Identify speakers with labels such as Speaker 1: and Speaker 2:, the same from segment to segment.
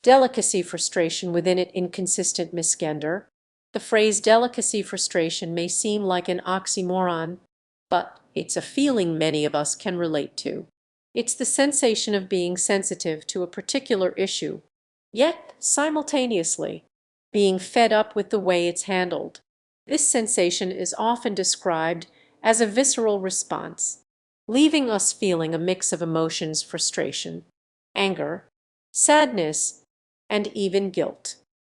Speaker 1: Delicacy frustration within it inconsistent misgender. The phrase delicacy frustration may seem like an oxymoron, but it's a feeling many of us can relate to. It's the sensation of being sensitive to a particular issue, yet simultaneously being fed up with the way it's handled. This sensation is often described as a visceral response, leaving us feeling a mix of emotions: frustration, anger, sadness, and even guilt.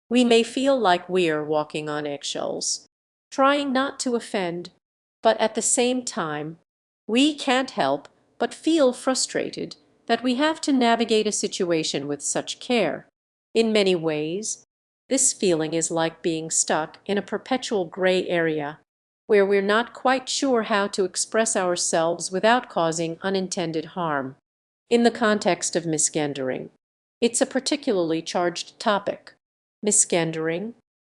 Speaker 1: We may feel like we're walking on eggshells, trying not to offend, but at the same time, we can't help but feel frustrated that we have to navigate a situation with such care. In many ways, this feeling is like being stuck in a perpetual gray area where we're not quite sure how to express ourselves without causing unintended harm. In the context of misgendering, it's a particularly charged topic. Misgendering,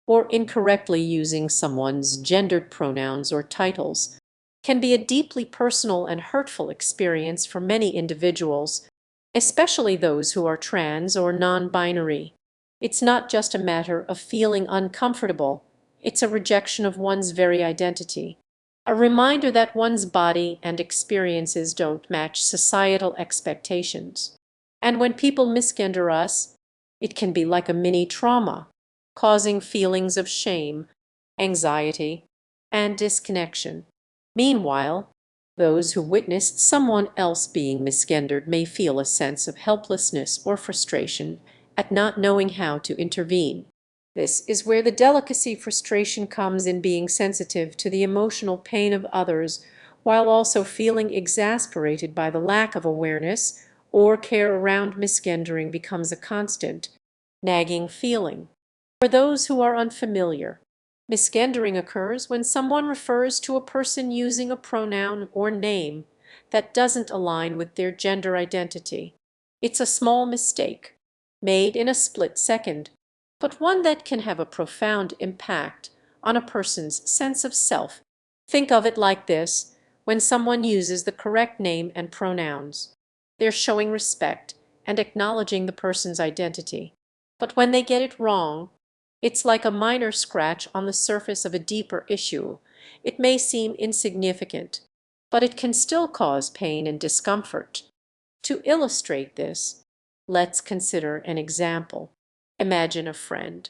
Speaker 1: or incorrectly using someone's gendered pronouns or titles, can be a deeply personal and hurtful experience for many individuals, especially those who are trans or non-binary. It's not just a matter of feeling uncomfortable, it's a rejection of one's very identity, a reminder that one's body and experiences don't match societal expectations. And when people misgender us, it can be like a mini trauma, causing feelings of shame, anxiety, and disconnection. Meanwhile, those who witnessed someone else being misgendered may feel a sense of helplessness or frustration at not knowing how to intervene. This is where the delicacy frustration comes in: being sensitive to the emotional pain of others while also feeling exasperated by the lack of awareness or care around misgendering becomes a constant, nagging feeling. For those who are unfamiliar, misgendering occurs when someone refers to a person using a pronoun or name that doesn't align with their gender identity. It's a small mistake, made in a split second, but one that can have a profound impact on a person's sense of self. Think of it like this: when someone uses the correct name and pronouns, they're showing respect and acknowledging the person's identity. But when they get it wrong, it's like a minor scratch on the surface of a deeper issue. It may seem insignificant, but it can still cause pain and discomfort. To illustrate this, let's consider an example. Imagine a friend.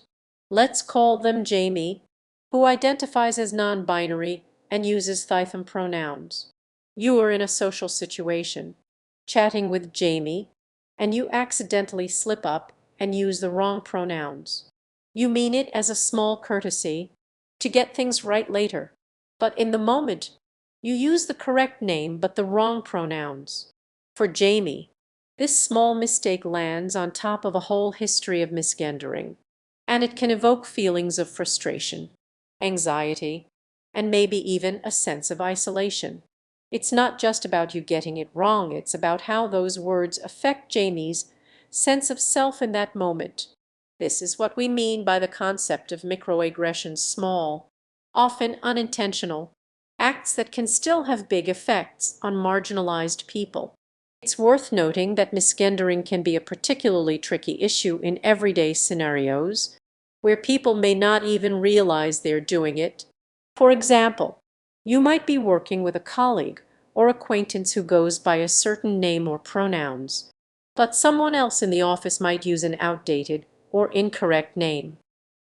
Speaker 1: Let's call them Jamie, who identifies as non-binary and uses they them pronouns. You are in a social situation, chatting with Jamie, and you accidentally slip up and use the wrong pronouns. You mean it as a small courtesy to get things right later, but in the moment, you use the correct name but the wrong pronouns. For Jamie, this small mistake lands on top of a whole history of misgendering, and it can evoke feelings of frustration, anxiety, and maybe even a sense of isolation. It's not just about you getting it wrong, it's about how those words affect Jamie's sense of self in that moment. This is what we mean by the concept of microaggressions: small, often unintentional, acts that can still have big effects on marginalized people. It's worth noting that misgendering can be a particularly tricky issue in everyday scenarios, where people may not even realize they're doing it. For example, you might be working with a colleague or acquaintance who goes by a certain name or pronouns, but someone else in the office might use an outdated or incorrect name.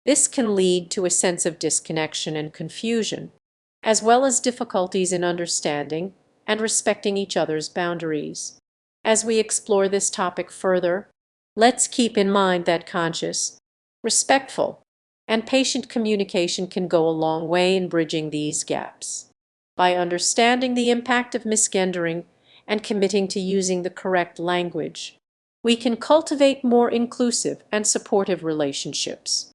Speaker 1: This can lead to a sense of disconnection and confusion, as well as difficulties in understanding and respecting each other's boundaries. As we explore this topic further, let's keep in mind that conscious, respectful, and patient communication can go a long way in bridging these gaps. By understanding the impact of misgendering and committing to using the correct language, we can cultivate more inclusive and supportive relationships.